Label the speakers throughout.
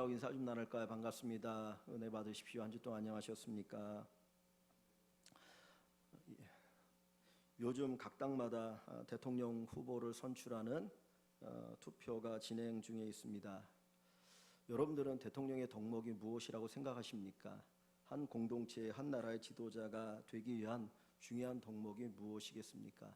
Speaker 1: 여러분들하고 인사 좀 나눌까요? 반갑습니다. 은혜 받으십시오. 한 주 동안 안녕하셨습니까? 요즘 각 당마다 대통령 후보를 선출하는 투표가 진행 중에 있습니다. 여러분들은 대통령의 덕목이 무엇이라고 생각하십니까? 한 공동체의 한 나라의 지도자가 되기 위한 중요한 덕목이 무엇이겠습니까?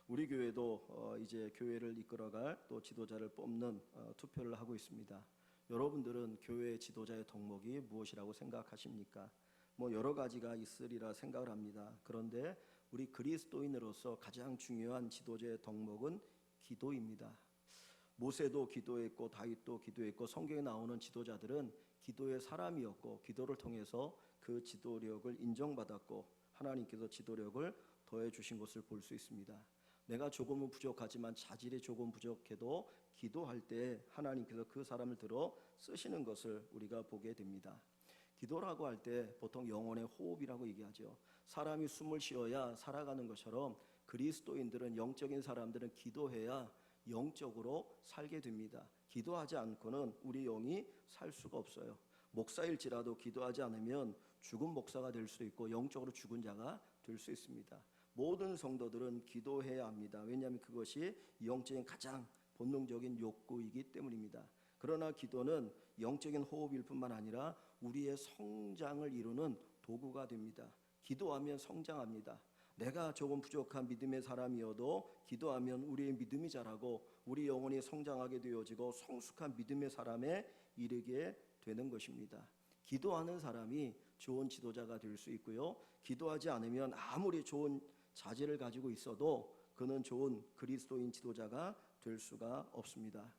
Speaker 1: 우리 교회도 이제 교회를 이끌어갈 또 지도자를 뽑는 투표를 하고 있습니다. 여러분들은 교회 지도자의 덕목이 무엇이라고 생각하십니까? 여러 가지가 있으리라 생각을 합니다. 그런데 우리 그리스도인으로서 가장 중요한 지도자의 덕목은 기도입니다. 모세도 기도했고 다윗도 기도했고 성경에 나오는 지도자들은 기도의 사람이었고 기도를 통해서 그 지도력을 인정받았고 하나님께서 지도력을 더해 주신 것을 볼 수 있습니다. 내가 조금은 부족하지만 자질이 조금 부족해도 기도할 때 하나님께서 그 사람을 들어 쓰시는 것을 우리가 보게 됩니다. 기도라고 할 때 보통 영혼의 호흡이라고 얘기하죠. 사람이 숨을 쉬어야 살아가는 것처럼 그리스도인들은, 영적인 사람들은 기도해야 영적으로 살게 됩니다. 기도하지 않고는 우리 영이 살 수가 없어요. 목사일지라도 기도하지 않으면 죽은 목사가 될 수도 있고 영적으로 죽은 자가 될 수 있습니다. 모든 성도들은 기도해야 합니다. 왜냐하면 그것이 영적인 가장 본능적인 욕구이기 때문입니다. 그러나 기도는 영적인 호흡일 뿐만 아니라 우리의 성장을 이루는 도구가 됩니다. 기도하면 성장합니다. 내가 조금 부족한 믿음의 사람이어도 기도하면 우리의 믿음이 자라고 우리 영혼이 성장하게 되어지고 성숙한 믿음의 사람에 이르게 되는 것입니다. 기도하는 사람이 좋은 지도자가 될 수 있고요. 기도하지 않으면 아무리 좋은 자질을 가지고 있어도 그는 좋은 그리스도인 지도자가 될 수가 없습니다.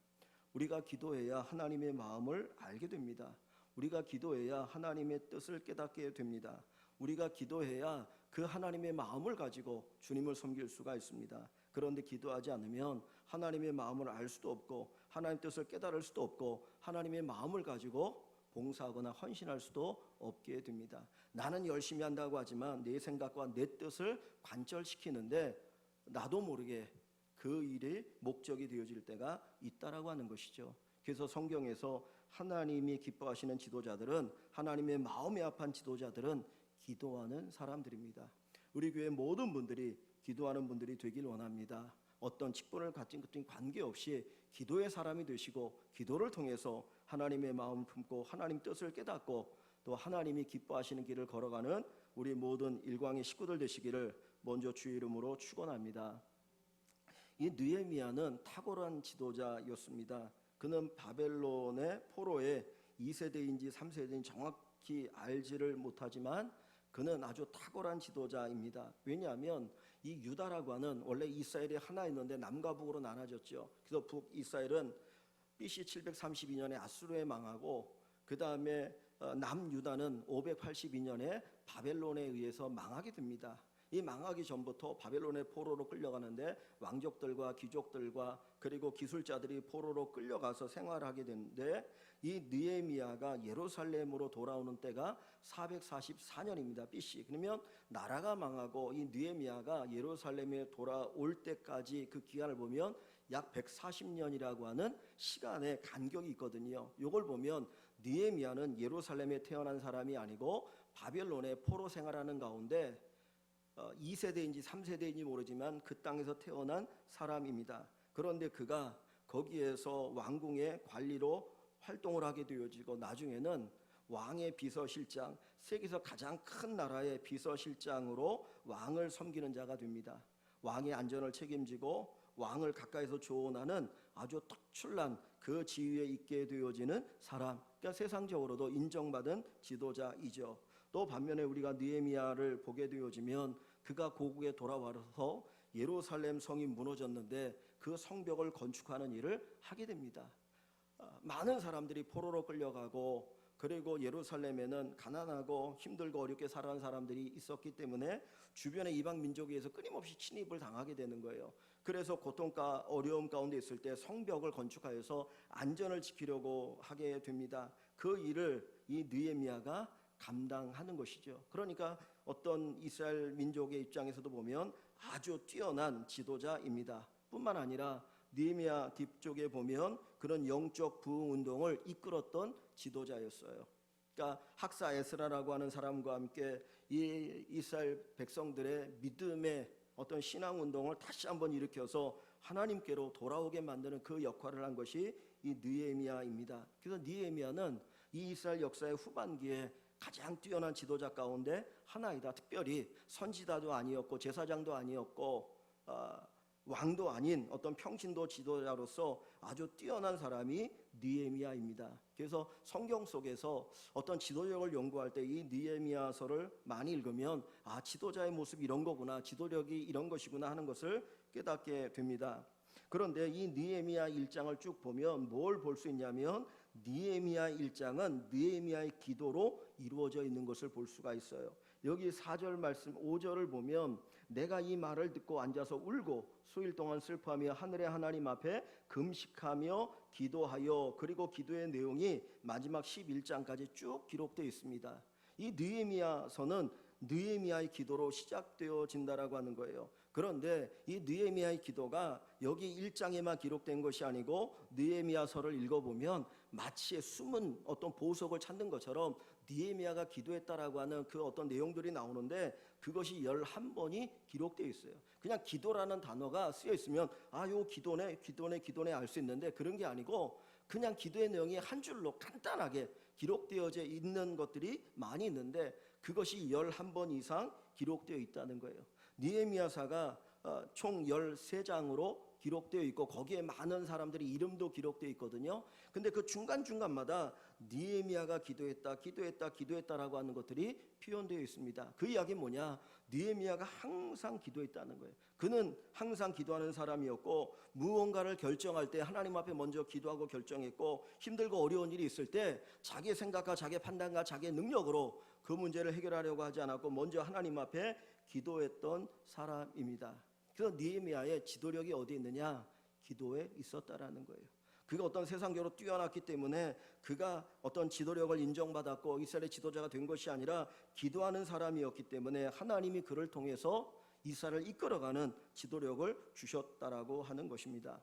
Speaker 1: 우리가 기도해야 하나님의 마음을 알게 됩니다. 우리가 기도해야 하나님의 뜻을 깨닫게 됩니다. 우리가 기도해야 그 하나님의 마음을 가지고 주님을 섬길 수가 있습니다. 그런데 기도하지 않으면 하나님의 마음을 알 수도 없고 하나님의 뜻을 깨달을 수도 없고 하나님의 마음을 가지고 봉사하거나 헌신할 수도 없게 됩니다. 나는 열심히 한다고 하지만 내 생각과 내 뜻을 관철시키는데 나도 모르게 그 일이 목적이 되어질 때가 있다라고 하는 것이죠. 그래서 성경에서 하나님이 기뻐하시는 지도자들은, 하나님의 마음에 합한 지도자들은 기도하는 사람들입니다. 우리 교회 모든 분들이 기도하는 분들이 되길 원합니다. 어떤 직분을 가진 것과 관계없이 기도의 사람이 되시고 기도를 통해서 하나님의 마음을 품고 하나님 뜻을 깨닫고 또 하나님이 기뻐하시는 길을 걸어가는 우리 모든 일광의 식구들 되시기를 먼저 주의 이름으로 축원합니다. 이 느헤미야는 탁월한 지도자였습니다. 그는 바벨론의 포로의 2세대인지 3세대인지 정확히 알지를 못하지만 그는 아주 탁월한 지도자입니다. 왜냐하면 이 유다라고 하는, 원래 이스라엘이 하나였는데 남과 북으로 나눠졌죠. 그래서 북이스라엘은 BC 732년에 아수르에 망하고 그 다음에 남유다는 582년에 바벨론에 의해서 망하게 됩니다. 이 망하기 전부터 바벨론의 포로로 끌려가는데 왕족들과 귀족들과 그리고 기술자들이 포로로 끌려가서 생활하게 되는데 이 느헤미야가 예루살렘으로 돌아오는 때가 444년입니다. BC. 그러면 나라가 망하고 이 느헤미야가 예루살렘에 돌아올 때까지 그 기간을 보면 약 140년이라고 하는 시간의 간격이 있거든요. 이걸 보면 느헤미야는 예루살렘에 태어난 사람이 아니고 바벨론의 포로 생활하는 가운데 2세대인지 3세대인지 모르지만 그 땅에서 태어난 사람입니다. 그런데 그가 거기에서 왕궁의 관리로 활동을 하게 되어지고 나중에는 왕의 비서실장, 세계에서 가장 큰 나라의 비서실장으로 왕을 섬기는 자가 됩니다. 왕의 안전을 책임지고 왕을 가까이서 조언하는 아주 특출난 그 지위에 있게 되어지는 사람, 그러니까 세상적으로도 인정받은 지도자이죠. 또 반면에 우리가 느헤미야를 보게 되어지면 그가 고국에 돌아와서 예루살렘 성이 무너졌는데 그 성벽을 건축하는 일을 하게 됩니다. 많은 사람들이 포로로 끌려가고 그리고 예루살렘에는 가난하고 힘들고 어렵게 살아가는 사람들이 있었기 때문에 주변의 이방 민족에 의해서 끊임없이 침입을 당하게 되는 거예요. 그래서 고통과 어려움 가운데 있을 때 성벽을 건축하여서 안전을 지키려고 하게 됩니다. 그 일을 이 느헤미야가 감당하는 것이죠. 그러니까 어떤 이스라엘 민족의 입장에서도 보면 아주 뛰어난 지도자입니다. 뿐만 아니라 느헤미야 뒤쪽에 보면 그런 영적 부흥 운동을 이끌었던 지도자였어요. 그러니까 학사 에스라라고 하는 사람과 함께 이 이스라엘 백성들의 믿음의 어떤 신앙 운동을 다시 한번 일으켜서 하나님께로 돌아오게 만드는 그 역할을 한 것이 이 느헤미야입니다. 그래서 느헤미야는 이 이스라엘 역사의 후반기에 가장 뛰어난 지도자 가운데 하나이다. 특별히 선지자도 아니었고 제사장도 아니었고 왕도 아닌 어떤 평신도 지도자로서 아주 뛰어난 사람이 느헤미야입니다. 그래서 성경 속에서 어떤 지도력을 연구할 때 이 느헤미야서를 많이 읽으면 지도자의 모습이 이런 거구나, 지도력이 이런 것이구나 하는 것을 깨닫게 됩니다. 그런데 이 느헤미야 1장을 쭉 보면 뭘 볼 수 있냐면 느헤미야 1장은 느헤미야의 기도로 이루어져 있는 것을 볼 수가 있어요. 여기 4절 말씀 5절을 보면 내가 이 말을 듣고 앉아서 울고 수일 동안 슬퍼하며 하늘의 하나님 앞에 금식하며 기도하여, 그리고 기도의 내용이 마지막 11장까지 쭉 기록되어 있습니다. 이 느헤미야서는 느헤미야의 기도로 시작되어진다라고 하는 거예요. 그런데 이 느헤미야의 기도가 여기 1장에만 기록된 것이 아니고 느헤미야서를 읽어보면 마치 숨은 어떤 보석을 찾는 것처럼 느헤미야가 기도했다라고 하는 그 어떤 내용들이 나오는데 그것이 11번이 기록되어 있어요. 그냥 기도라는 단어가 쓰여 있으면 요 기도네 알 수 있는데 그런 게 아니고 그냥 기도의 내용이 한 줄로 간단하게 기록되어져 있는 것들이 많이 있는데 그것이 11번 이상 기록되어 있다는 거예요. 느헤미야서가 총 13장으로 기록되어 있고 거기에 많은 사람들이 이름도 기록되어 있거든요. 근데 그 중간중간마다 느헤미야가 기도했다라고 하는 것들이 표현되어 있습니다. 그 이야기는 뭐냐? 느헤미야가 항상 기도했다는 거예요. 그는 항상 기도하는 사람이었고 무언가를 결정할 때 하나님 앞에 먼저 기도하고 결정했고 힘들고 어려운 일이 있을 때 자기의 생각과 자기의 판단과 자기의 능력으로 그 문제를 해결하려고 하지 않았고 먼저 하나님 앞에 기도했던 사람입니다. 그래서 느헤미야의 지도력이 어디 있느냐? 기도에 있었다라는 거예요. 그가 어떤 세상적으로 뛰어났기 때문에 그가 어떤 지도력을 인정받았고 이스라엘의 지도자가 된 것이 아니라 기도하는 사람이었기 때문에 하나님이 그를 통해서 이스라엘을 이끌어가는 지도력을 주셨다라고 하는 것입니다.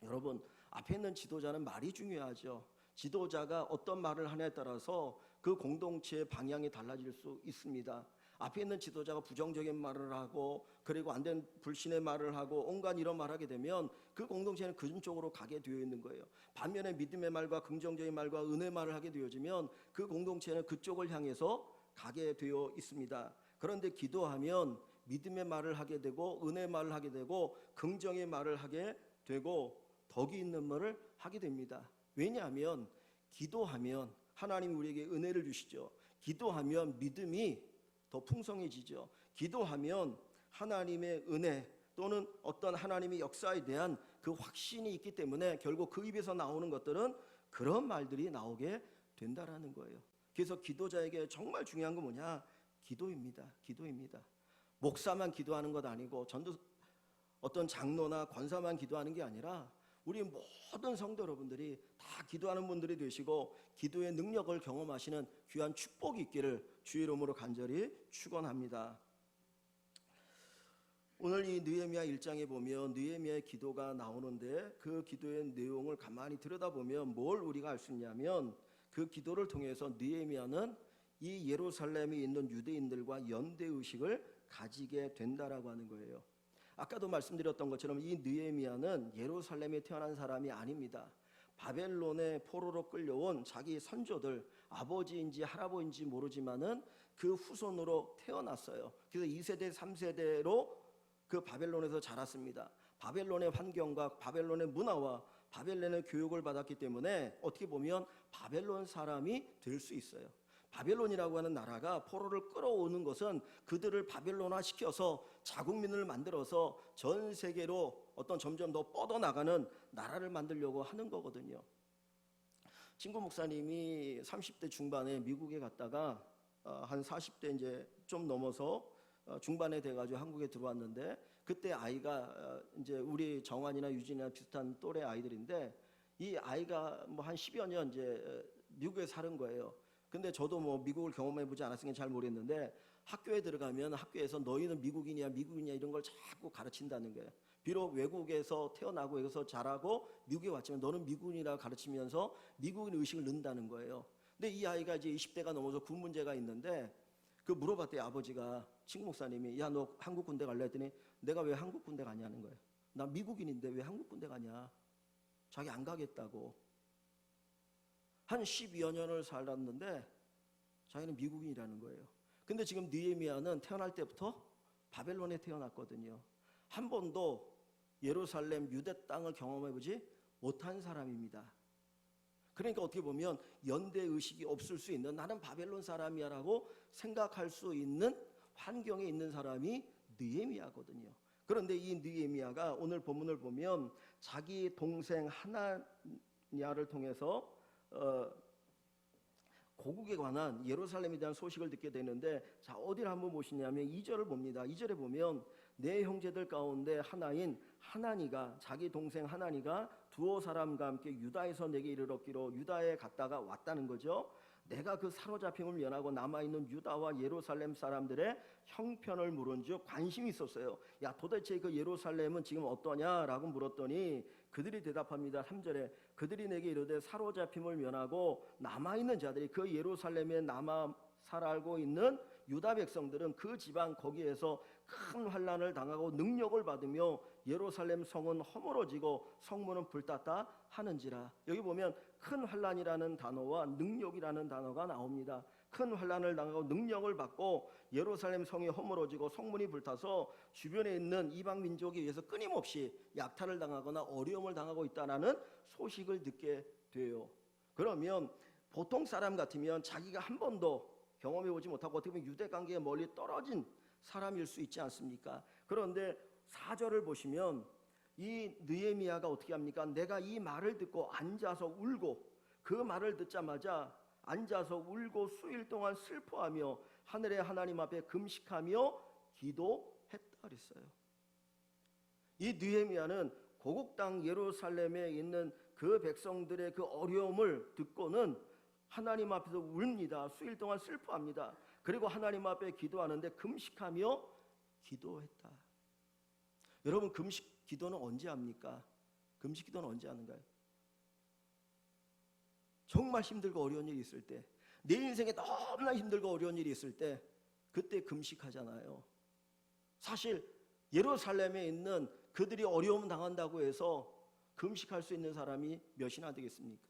Speaker 1: 여러분, 앞에 있는 지도자는 말이 중요하죠. 지도자가 어떤 말을 하냐에 따라서 그 공동체의 방향이 달라질 수 있습니다. 앞에 있는 지도자가 부정적인 말을 하고 그리고 안 된 불신의 말을 하고 온갖 이런 말을 하게 되면 그 공동체는 그쪽으로 가게 되어 있는 거예요. 반면에 믿음의 말과 긍정적인 말과 은혜의 말을 하게 되어지면 그 공동체는 그쪽을 향해서 가게 되어 있습니다. 그런데 기도하면 믿음의 말을 하게 되고 은혜의 말을 하게 되고 긍정의 말을 하게 되고 덕이 있는 말을 하게 됩니다. 왜냐하면 기도하면 하나님 우리에게 은혜를 주시죠. 기도하면 믿음이 더 풍성해지죠. 기도하면 하나님의 은혜 또는 어떤 하나님의 역사에 대한 그 확신이 있기 때문에 결국 그 입에서 나오는 것들은 그런 말들이 나오게 된다라는 거예요. 그래서 기도자에게 정말 중요한 건 뭐냐? 기도입니다. 목사만 기도하는 것 아니고 전도 어떤 장로나 권사만 기도하는 게 아니라 우리 모든 성도 여러분들이 다 기도하는 분들이 되시고 기도의 능력을 경험하시는 귀한 축복이 있기를 주의 이름으로 간절히 축원합니다. 오늘 이 느헤미야 1장에 보면 느헤미야의 기도가 나오는데 그 기도의 내용을 가만히 들여다보면 뭘 우리가 알 수 있냐면 그 기도를 통해서 느헤미야는 이 예루살렘에 있는 유대인들과 연대의식을 가지게 된다라고 하는 거예요. 아까도 말씀드렸던 것처럼 이 느헤미야는 예루살렘에 태어난 사람이 아닙니다. 바벨론의 포로로 끌려온 자기 선조들 아버지인지 할아버지인지 모르지만은 그 후손으로 태어났어요. 그래서 2세대 3세대로 그 바벨론에서 자랐습니다. 바벨론의 환경과 바벨론의 문화와 바벨론의 교육을 받았기 때문에 어떻게 보면 바벨론 사람이 될 수 있어요. 바벨론이라고 하는 나라가 포로를 끌어오는 것은 그들을 바벨론화 시켜서 자국민을 만들어서 전 세계로 어떤 점점 더 뻗어나가는 나라를 만들려고 하는 거거든요. 친구 목사님이 30대 중반에 미국에 갔다가 한 40대 이제 좀 넘어서 중반에 돼가지고 한국에 들어왔는데 그때 아이가 이제 우리 정환이나 유진이나 비슷한 또래 아이들인데 이 아이가 뭐 한 10여 년 이제 미국에 사는 거예요. 근데 저도 뭐 미국을 경험해보지 않았으니까 잘 모르겠는데 학교에 들어가면 학교에서 너희는 미국인이야 이런 걸 자꾸 가르친다는 거예요. 비록 외국에서 태어나고 여기서 자라고 미국에 왔지만 너는 미국인이라 가르치면서 미국인 의식을 넣는다는 거예요. 근데 이 아이가 이제 20대가 넘어서 군 문제가 있는데 그 물어봤대요. 아버지가 친구 목사님이 야 너 한국 군대 갈래 했더니 내가 왜 한국 군대 가냐는 거예요. 나 미국인인데 왜 한국 군대 가냐. 자기 안 가겠다고. 한 12여 년을 살았는데 자기는 미국인이라는 거예요. 근데 지금 느헤미야는 태어날 때부터 바벨론에 태어났거든요. 한 번도 예루살렘 유대 땅을 경험해보지 못한 사람입니다. 그러니까 어떻게 보면 연대 의식이 없을 수 있는 나는 바벨론 사람이야라고 생각할 수 있는 환경에 있는 사람이 느헤미야거든요. 그런데 이 느헤미야가 오늘 본문을 보면 자기 동생 하나냐를 통해서 고국에 관한 예루살렘에 대한 소식을 듣게 되는데 자 어디를 한번 보시냐면 2절을 봅니다. 2절에 보면 내 형제들 가운데 하나인 하나니가 자기 동생 하나니가 두어 사람과 함께 유다에서 내게 이르렀기로 유다에 갔다가 왔다는 거죠. 내가 그 사로잡힘을 면하고 남아있는 유다와 예루살렘 사람들의 형편을 물은즉 관심이 있었어요. 야 도대체 그 예루살렘은 지금 어떠냐라고 물었더니 그들이 대답합니다. 3절에 그들이 내게 이르되 사로잡힘을 면하고 남아있는 자들이 그 예루살렘에 남아 살고 있는 유다 백성들은 그 지방 거기에서 큰 환난을 당하고 능력을 받으며 예루살렘 성은 허물어지고 성문은 불탔다 하는지라. 여기 보면 큰 환난이라는 단어와 능력이라는 단어가 나옵니다. 큰 환난을 당하고 능력을 받고 예루살렘 성이 허물어지고 성문이 불타서 주변에 있는 이방 민족에 의해서 끊임없이 약탈을 당하거나 어려움을 당하고 있다는 소식을 듣게 돼요. 그러면 보통 사람 같으면 자기가 한 번도 경험해보지 못하고 어떻게 보면 유대 관계에 멀리 떨어진 사람일 수 있지 않습니까? 그런데 4절을 보시면 이 느헤미야가 어떻게 합니까? 내가 이 말을 듣고 앉아서 울고 그 말을 듣자마자 앉아서 울고 수일 동안 슬퍼하며 하늘의 하나님 앞에 금식하며 기도했다 그랬어요. 이 느헤미야는 고국 땅 예루살렘에 있는 그 백성들의 그 어려움을 듣고는 하나님 앞에서 웁니다. 수일 동안 슬퍼합니다. 그리고 하나님 앞에 기도하는데 금식하며 기도했다. 여러분 금식 기도는 언제 합니까? 금식 기도는 언제 하는가요? 정말 힘들고 어려운 일이 있을 때, 내 인생에 너무나 힘들고 어려운 일이 있을 때 그때 금식하잖아요. 사실 예루살렘에 있는 그들이 어려움 당한다고 해서 금식할 수 있는 사람이 몇이나 되겠습니까?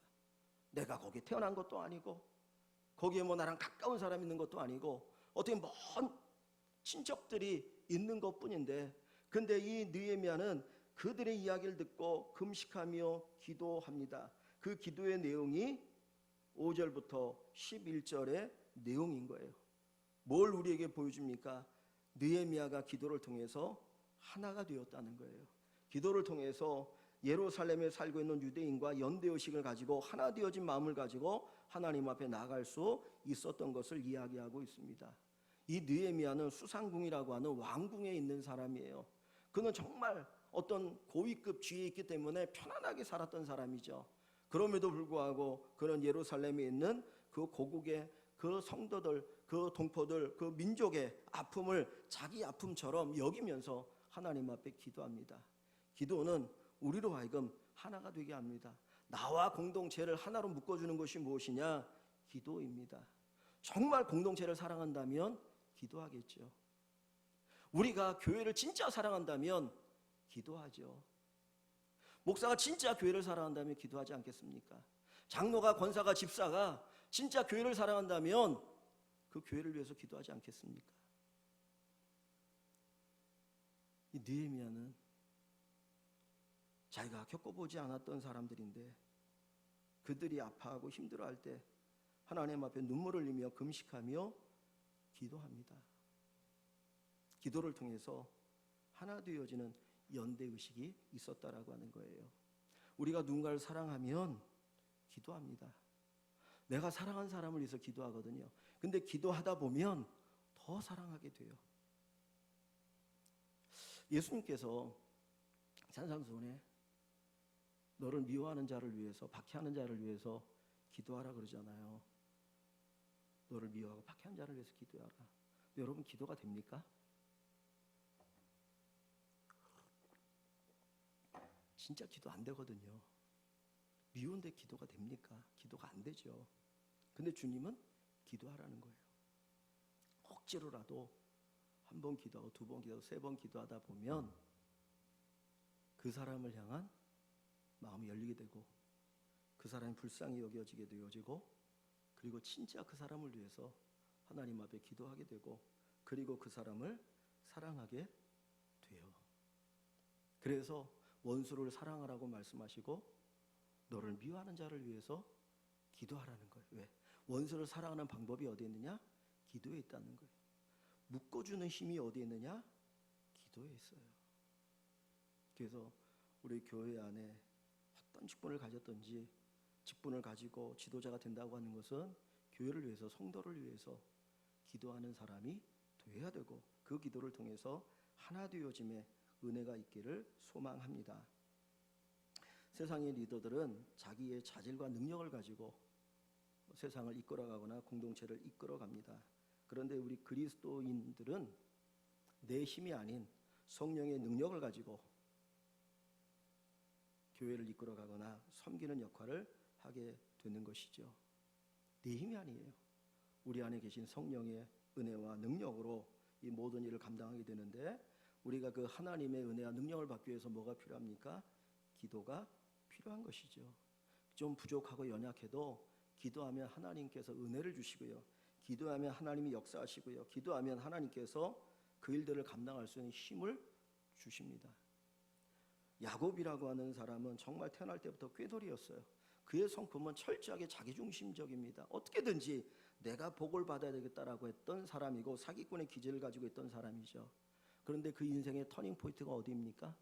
Speaker 1: 내가 거기 태어난 것도 아니고 거기에 뭐 나랑 가까운 사람이 있는 것도 아니고 어떻게 먼 친척들이 있는 것뿐인데 근데 이 느헤미야는 그들의 이야기를 듣고 금식하며 기도합니다. 그 기도의 내용이 5절부터 11절의 내용인 거예요. 뭘 우리에게 보여줍니까? 느헤미야가 기도를 통해서 하나가 되었다는 거예요. 기도를 통해서 예루살렘에 살고 있는 유대인과 연대의식을 가지고 하나 되어진 마음을 가지고 하나님 앞에 나아갈 수 있었던 것을 이야기하고 있습니다. 이 느헤미야는 수상궁이라고 하는 왕궁에 있는 사람이에요. 그는 정말 어떤 고위급 지위에 있기 때문에 편안하게 살았던 사람이죠. 그럼에도 불구하고 그는 예루살렘에 있는 그 고국의 그 성도들, 그 동포들, 그 민족의 아픔을 자기 아픔처럼 여기면서 하나님 앞에 기도합니다. 기도는 우리로 하여금 하나가 되게 합니다. 나와 공동체를 하나로 묶어주는 것이 무엇이냐? 기도입니다. 정말 공동체를 사랑한다면 기도하겠죠. 우리가 교회를 진짜 사랑한다면 기도하죠. 목사가 진짜 교회를 사랑한다면 기도하지 않겠습니까? 장로가, 권사가, 집사가 진짜 교회를 사랑한다면 그 교회를 위해서 기도하지 않겠습니까? 이 느헤미야는 자기가 겪어보지 않았던 사람들인데 그들이 아파하고 힘들어할 때 하나님 앞에 눈물을 흘리며 금식하며 기도합니다. 기도를 통해서 하나 되어지는 연대의식이 있었다라고 하는 거예요. 우리가 누군가를 사랑하면 기도합니다. 내가 사랑한 사람을 위해서 기도하거든요. 근데 기도하다 보면 더 사랑하게 돼요. 예수님께서 산상수훈에 너를 미워하는 자를 위해서, 박해하는 자를 위해서 기도하라 그러잖아요. 너를 미워하고 박해한 자를 위해서 기도하라. 여러분 기도가 됩니까? 진짜 기도 안 되거든요. 미운데 기도가 됩니까? 기도가 안 되죠. 근데 주님은 기도하라는 거예요. 억지로라도 한 번 기도하고 두 번 기도하고 세 번 기도하다 보면 그 사람을 향한 마음이 열리게 되고 그 사람이 불쌍히 여겨지게 되어지고 그리고 진짜 그 사람을 위해서 하나님 앞에 기도하게 되고 그리고 그 사람을 사랑하게 돼요. 그래서 원수를 사랑하라고 말씀하시고 너를 미워하는 자를 위해서 기도하라는 거예요. 왜? 원수를 사랑하는 방법이 어디에 있느냐? 기도에 있다는 거예요. 묶어주는 힘이 어디에 있느냐? 기도에 있어요. 그래서 우리 교회 안에 어떤 직분을 가졌든지 직분을 가지고 지도자가 된다고 하는 것은 교회를 위해서 성도를 위해서 기도하는 사람이 되어야 되고 그 기도를 통해서 하나 되어짐의 은혜가 있기를 소망합니다. 세상의 리더들은 자기의 자질과 능력을 가지고 세상을 이끌어가거나 공동체를 이끌어갑니다. 그런데 우리 그리스도인들은 내 힘이 아닌 성령의 능력을 가지고 교회를 이끌어가거나 섬기는 역할을 하게 되는 것이죠. 내 힘이 아니에요. 우리 안에 계신 성령의 은혜와 능력으로 이 모든 일을 감당하게 되는데 우리가 그 하나님의 은혜와 능력을 받기 위해서 뭐가 필요합니까? 기도가 필요한 것이죠. 좀 부족하고 연약해도 기도하면 하나님께서 은혜를 주시고요. 기도하면 하나님이 역사하시고요. 기도하면 하나님께서 그 일들을 감당할 수 있는 힘을 주십니다. 야곱이라고 하는 사람은 정말 태어날 때부터 꾀돌이였어요. 그의 성품은 철저하게 자기중심적입니다. 어떻게든지 내가 복을 받아야 되겠다라고 했던 사람이고 사기꾼의 기질을 가지고 있던 사람이죠. 그런데 그 인생의 터닝 포인트가 어디입니까?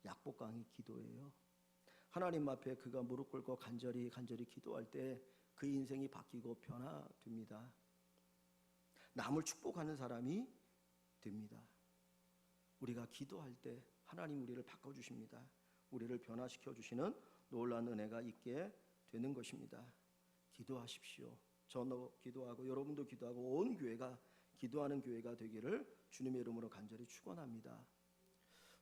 Speaker 1: 약복강의 기도예요. 하나님 앞에 그가 무릎 꿇고 간절히 기도할 때 그 인생이 바뀌고 변화됩니다. 남을 축복하는 사람이 됩니다. 우리가 기도할 때 하나님 우리를 바꿔주십니다. 우리를 변화시켜 주시는 놀라운 은혜가 있게 되는 것입니다. 기도하십시오. 저도 기도하고 여러분도 기도하고 온 교회가 기도하는 교회가 되기를 주님의 이름으로 간절히 축원합니다.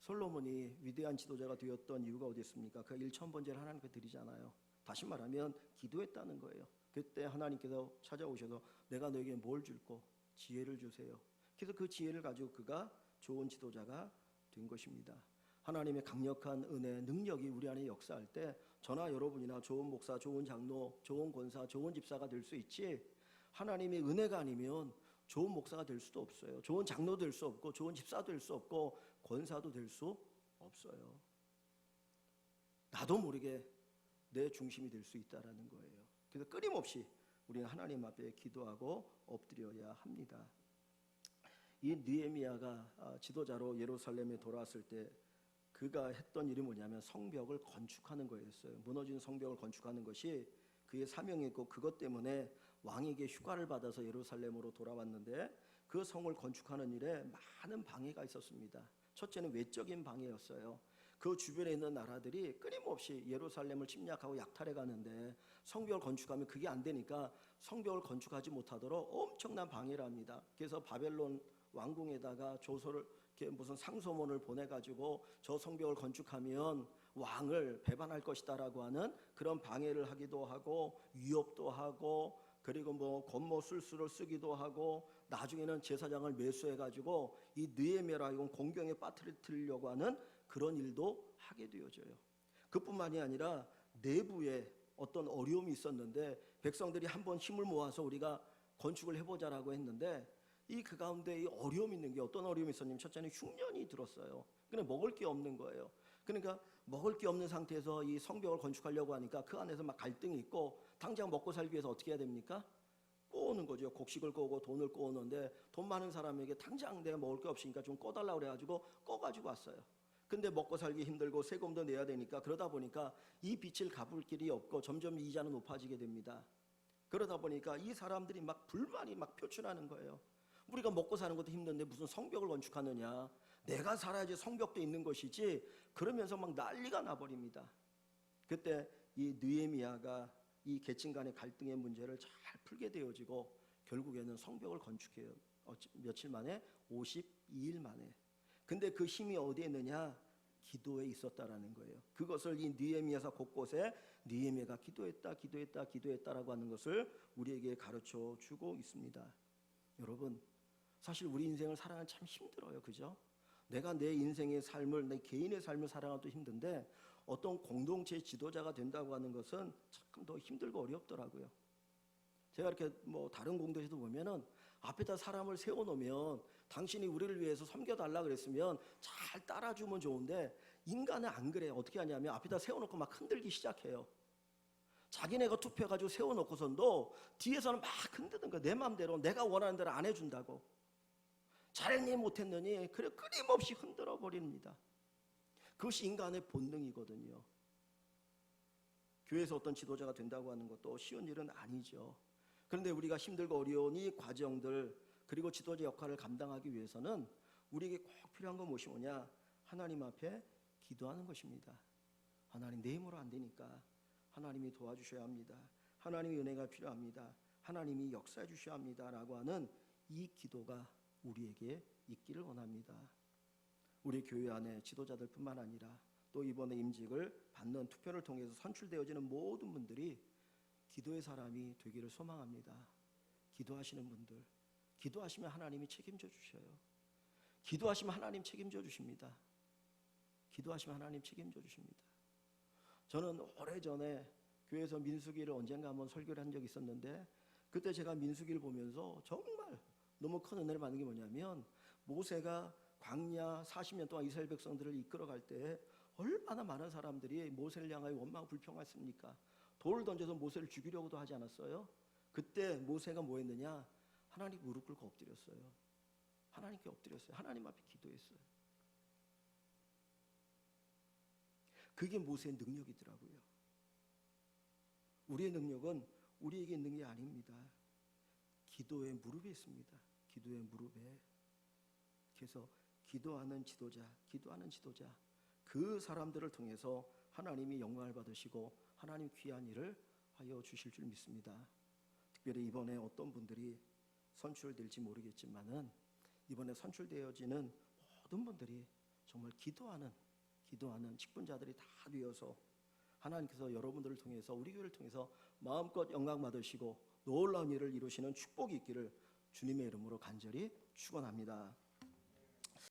Speaker 1: 솔로몬이 위대한 지도자가 되었던 이유가 어디 있습니까? 그가 일천번제를 하나님께 드리잖아요. 다시 말하면 기도했다는 거예요. 그때 하나님께서 찾아오셔서 내가 너에게 뭘 줄고 지혜를 주세요. 그래서 그 지혜를 가지고 그가 좋은 지도자가 된 것입니다. 하나님의 강력한 은혜, 능력이 우리 안에 역사할 때 저나 여러분이나 좋은 목사, 좋은 장로, 좋은 권사, 좋은 집사가 될 수 있지 하나님의 은혜가 아니면 좋은 목사가 될 수도 없어요. 좋은 장로도 될 수 없고 좋은 집사도 될 수 없고 권사도 될 수 없어요. 나도 모르게 내 중심이 될 수 있다라는 거예요. 그래서 끊임없이 우리는 하나님 앞에 기도하고 엎드려야 합니다. 이 느헤미야가 지도자로 예루살렘에 돌아왔을 때 그가 했던 일이 뭐냐면 성벽을 건축하는 거였어요. 무너진 성벽을 건축하는 것이 그의 사명이었고 그것 때문에 왕에게 휴가를 받아서 예루살렘으로 돌아왔는데 그 성을 건축하는 일에 많은 방해가 있었습니다. 첫째는 외적인 방해였어요. 그 주변에 있는 나라들이 끊임없이 예루살렘을 침략하고 약탈해 가는데 성벽을 건축하면 그게 안 되니까 성벽을 건축하지 못하도록 엄청난 방해를 합니다. 그래서 바벨론 왕궁에다가 조서를 이렇게 무슨 상소문을 보내가지고 저 성벽을 건축하면 왕을 배반할 것이다라고 하는 그런 방해를 하기도 하고 위협도 하고 그리고 뭐 권모 술수를 쓰기도 하고 나중에는 제사장을 매수해가지고 이 느헤미야라 이건 공경에 빠뜨리려고 하는 그런 일도 하게 되어져요. 그뿐만이 아니라 내부에 어떤 어려움이 있었는데 백성들이 한번 힘을 모아서 우리가 건축을 해보자라고 했는데 그 가운데 이 어려움이 있는 게 어떤 어려움이 있었냐면 첫째는 흉년이 들었어요. 근데 먹을 게 없는 거예요. 그러니까 먹을 게 없는 상태에서 이 성벽을 건축하려고 하니까 그 안에서 막 갈등이 있고 당장 먹고 살기 위해서 어떻게 해야 됩니까? 꼬우는 거죠. 곡식을 꼬고 돈을 꼬우는데 돈 많은 사람에게 당장 내가 먹을 게 없으니까 좀 꺼달라고 그래가지고 꺼가지고 왔어요. 근데 먹고 살기 힘들고 세금도 내야 되니까 그러다 보니까 이 빚을 갚을 길이 없고 점점 이자는 높아지게 됩니다. 그러다 보니까 이 사람들이 막 불만이 막 표출하는 거예요. 우리가 먹고 사는 것도 힘든데 무슨 성벽을 건축하느냐. 내가 살아야지 성벽도 있는 것이지. 그러면서 막 난리가 나버립니다. 그때 이 느헤미야가 이 계층 간의 갈등의 문제를 잘 풀게 되어지고 결국에는 성벽을 건축해요. 며칠 만에? 52일 만에. 근데 그 힘이 어디에 있느냐? 기도에 있었다라는 거예요. 그것을 이 느헤미야서 곳곳에 느헤미야가 기도했다라고 하는 것을 우리에게 가르쳐 주고 있습니다. 여러분, 사실 우리 인생을 살아가는 참 힘들어요. 그죠? 내가 내 인생의 삶을, 내 개인의 삶을 살아가도 힘든데 어떤 공동체의 지도자가 된다고 하는 것은 참 더 힘들고 어렵더라고요. 제가 이렇게 다른 공동체도 보면은 앞에다 사람을 세워놓으면 당신이 우리를 위해서 섬겨달라 그랬으면 잘 따라주면 좋은데 인간은 안 그래요. 어떻게 하냐면 앞에다 세워놓고 막 흔들기 시작해요. 자기네가 투표해가지고 세워놓고선도 뒤에서는 막 흔드는 거야. 내 마음대로 내가 원하는 대로 안 해준다고. 잘했니 못했느니 그래 끊임없이 흔들어 버립니다. 그것이 인간의 본능이거든요. 교회에서 어떤 지도자가 된다고 하는 것도 쉬운 일은 아니죠. 그런데 우리가 힘들고 어려운 이 과정들 그리고 지도자 역할을 감당하기 위해서는 우리에게 꼭 필요한 건 무엇이냐? 하나님 앞에 기도하는 것입니다. 하나님 내 힘으로 안 되니까 하나님이 도와주셔야 합니다. 하나님의 은혜가 필요합니다. 하나님이 역사해 주셔야 합니다. 라고 하는 이 기도가 우리에게 있기를 원합니다. 우리 교회 안에 지도자들 뿐만 아니라 또 이번에 임직을 받는 투표를 통해서 선출되어지는 모든 분들이 기도의 사람이 되기를 소망합니다. 기도하시는 분들, 기도하시면 하나님이 책임져 주셔요. 기도하시면 하나님 책임져 주십니다. 기도하시면 하나님 책임져 주십니다. 저는 오래전에 교회에서 민수기를 언젠가 한번 설교를 한 적이 있었는데 그때 제가 민수기를 보면서 정말 너무 큰 은혜를 받는 게 뭐냐면 모세가 광야 40년 동안 이스라엘 백성들을 이끌어갈 때 얼마나 많은 사람들이 모세를 향하여 원망 불평했습니까? 돌을 던져서 모세를 죽이려고도 하지 않았어요? 그때 모세가 뭐 했느냐? 하나님 무릎 꿇고 엎드렸어요. 하나님께 엎드렸어요. 하나님 앞에 기도했어요. 그게 모세의 능력이더라고요. 우리의 능력은 우리에게 있는 게 아닙니다. 기도의 무릎에 있습니다. 기도의 무릎에. 그래서 기도하는 지도자 그 사람들을 통해서 하나님이 영광을 받으시고 하나님 귀한 일을 하여 주실 줄 믿습니다. 특별히 이번에 어떤 분들이 선출될지 모르겠지만은 이번에 선출되어지는 모든 분들이 정말 기도하는 직분자들이 다 되어서 하나님께서 여러분들을 통해서 우리 교회를 통해서 마음껏 영광 받으시고 놀라운 일을 이루시는 축복이 있기를 주님의 이름으로 간절히 축원합니다.